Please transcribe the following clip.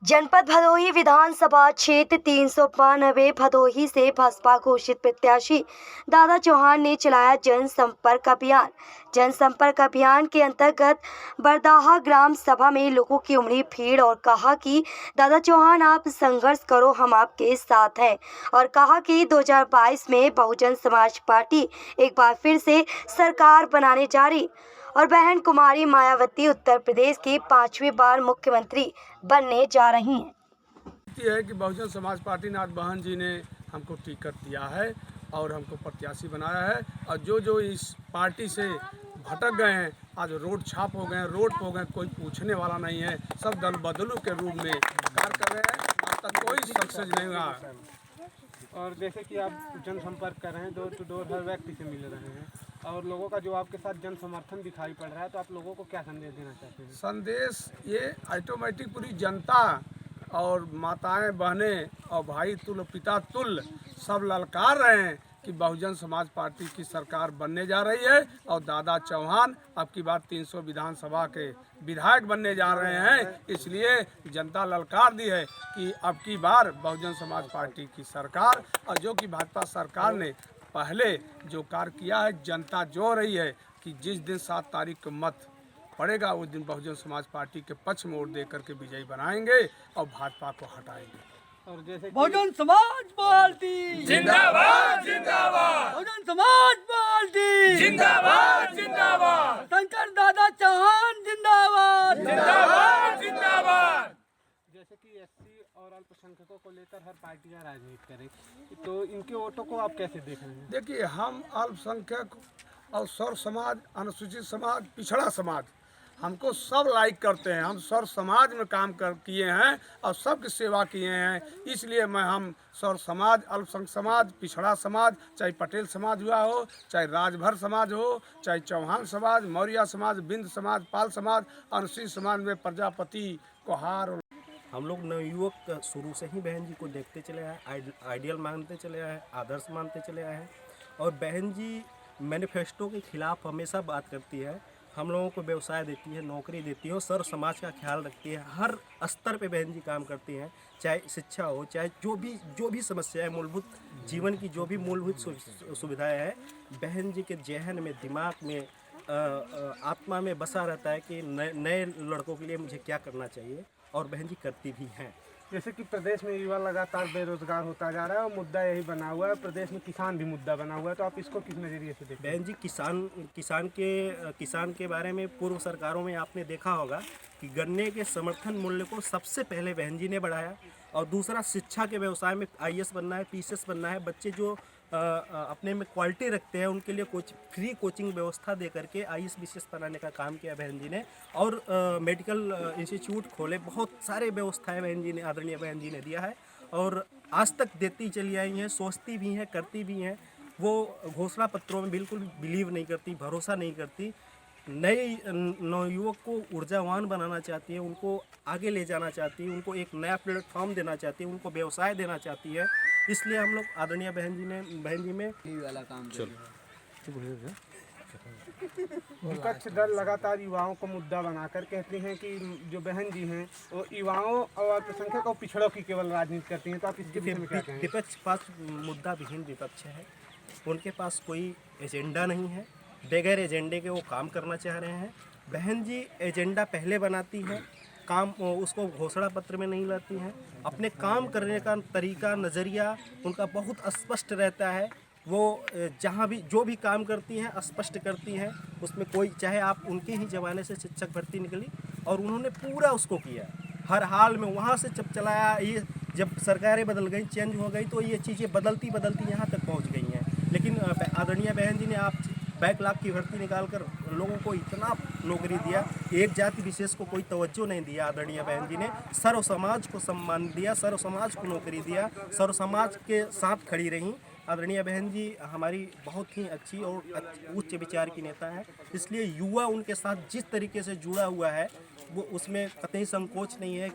जनपद भदोही विधानसभा क्षेत्र 392 भदोही से भाजपा घोषित प्रत्याशी दादा चौहान ने चलाया जनसंपर्क अभियान के अंतर्गत बरदाहा ग्राम सभा में लोगों की उमड़ी भीड़ और कहा कि दादा चौहान आप संघर्ष करो, हम आपके साथ हैं। और कहा कि 2022 में बहुजन समाज पार्टी एक बार फिर से सरकार बनाने जा रही और बहन कुमारी मायावती उत्तर प्रदेश की 5वीं बार मुख्यमंत्री बनने जा रही हैं। है कि बहुजन समाज पार्टी नाथ बहन जी ने हमको टिकट दिया है और हमको प्रत्याशी बनाया है। और जो इस पार्टी से भटक गए हैं, आज रोड छाप हो गए, रोड पे हो गए, कोई पूछने वाला नहीं है। सब दल बदलू के रूप में कार्य कर रहे हैं। अब तक कोई सक्सेस नहीं हुआ। और जैसे कि आप जनसंपर्क कर रहे हैं, डोर टू डोर हर व्यक्ति से मिल रहे हैं और लोगों का जो आपके साथ जन समर्थन दिखाई पड़ रहा है, तो आप लोगों को क्या संदेश देना चाहते हैं? संदेश ये ऑटोमेटिक पूरी जनता और माताएं बहनें और भाई तुल्य पिता तुल्य सब ललकार रहे हैं कि बहुजन समाज पार्टी की सरकार बनने जा रही है और दादा चौहान अब की बार 300 विधानसभा के विधायक बनने जा रहे हैं। इसलिए जनता ललकार दी है कि अब की बार बहुजन समाज पार्टी की सरकार, और जो कि भाजपा सरकार ने पहले जो कार्य किया है, जनता जो रही है कि जिस दिन 7 तारीख को मत पड़ेगा उस दिन बहुजन समाज पार्टी के पक्ष में वोट दे करके विजयी बनाएंगे और भाजपा को हटाएंगे। और जैसे बहुजन समाज पार्टी जिंदाबाद जिंदाबाद, बहुजन समाज पार्टी जिंदाबाद जिंदाबाद, शंकर दादा चौहान जिंदाबाद जिंदाबाद जिंदाबाद। जैसे कि एससी और अल्पसंख्यकों को लेकर हर पार्टियां राजनीति करें, तो इनके वोटों को आप कैसे देख रहे हैं? देखिए, हम अल्पसंख्यक और सर्व समाज, अनुसूचित समाज, पिछड़ा समाज, हमको सब लाइक करते हैं। हम सर्व समाज में काम किए हैं और सबकी सेवा किए हैं। इसलिए हम सर्व समाज, अल्पसंख्यक समाज, पिछड़ा समाज, चाहे पटेल समाज हुआ हो, चाहे राजभर समाज हो, चाहे चौहान समाज, मौर्य समाज, बिंद समाज, पाल समाज, अनुसूचित समाज में प्रजापति, कोहार। हम लोग नवयुवक शुरू से ही बहन जी को देखते चले आए, आइडियल मानते चले आए, आदर्श मानते चले आए हैं। और बहन जी मैनिफेस्टो के खिलाफ हमेशा बात करती है, हम लोगों को व्यवसाय देती है, नौकरी देती है और सर्व समाज का ख्याल रखती है। हर स्तर पे बहन जी काम करती हैं, चाहे शिक्षा हो, चाहे जो भी समस्या है, मूलभूत जीवन की जो भी मूलभूत सुविधाएं हैं, बहन जी के जहन में, दिमाग में, आत्मा में बसा रहता है कि नए लड़कों के लिए मुझे क्या करना चाहिए, और बहन जी करती भी हैं। जैसे कि प्रदेश में युवा लगातार बेरोजगार होता जा रहा है और मुद्दा यही बना हुआ है, प्रदेश में किसान भी मुद्दा बना हुआ है, तो आप इसको किस नज़रिए से देखते हैं? बहन जी, किसान के बारे में पूर्व सरकारों में आपने देखा होगा कि गन्ने के समर्थन मूल्य को सबसे पहले बहन जी ने बढ़ाया। और दूसरा, शिक्षा के व्यवसाय में आईएएस बनना है, पीसीएस बनना है, बच्चे जो अपने में क्वालिटी रखते हैं उनके लिए फ्री कोचिंग व्यवस्था दे करके आईएएस बीसीएस बनाने का काम किया बहन जी ने। और मेडिकल इंस्टीट्यूट खोले, बहुत सारे व्यवस्थाएं बहन जी ने, आदरणीय बहन जी ने दिया है और आज तक देती चली आई हैं, सोचती भी हैं, करती भी हैं। वो घोषणा पत्रों में बिल्कुल बिलीव नहीं करती, भरोसा नहीं करती। नए नवयुवक को ऊर्जावान बनाना चाहती है, उनको आगे ले जाना चाहती है, उनको एक नया प्लेटफॉर्म देना चाहती है, उनको व्यवसाय देना चाहती है। इसलिए हम लोग आदरणीय बहन जी में यही वाला काम विपक्ष दल लगातार युवाओं को मुद्दा बनाकर कहते हैं कि जो बहन जी हैं वो युवाओं और अल्पसंख्यक और पिछड़ों की केवल राजनीति करती हैं, तो आप इसके विषय में क्या कहेंगे? विपक्ष पास मुद्दा विहीन विपक्ष है, उनके पास कोई एजेंडा नहीं है, बगैर एजेंडे के वो काम करना चाह रहे हैं। बहन जी एजेंडा पहले बनाती है, काम उसको घोषणा पत्र में नहीं लाती हैं। अपने काम करने का तरीका, नज़रिया उनका बहुत स्पष्ट रहता है। वो जहाँ भी जो भी काम करती हैं स्पष्ट करती हैं, उसमें कोई, चाहे आप उनके ही ज़माने से शिक्षक भर्ती निकली और उन्होंने पूरा उसको किया, हर हाल में वहाँ से जब चलाया। ये जब सरकारें बदल गई, चेंज हो गई, तो ये चीज़ें बदलती यहाँ तक पहुँच गई हैं। लेकिन आदरणीय बहन जी ने आप बैकलॉग की भर्ती निकालकर लोगों को इतना नौकरी दिया, एक जाति विशेष को कोई तवज्जो नहीं दिया। आदरणीय बहन जी ने सर्व समाज को सम्मान दिया, सर्व समाज को नौकरी दिया, सर्व समाज के साथ खड़ी रहीं। आदरणीय बहन जी हमारी बहुत ही अच्छी और उच्च विचार की नेता है। इसलिए युवा उनके साथ जिस तरीके से जुड़ा हुआ है, वो उसमें कतई संकोच नहीं है कि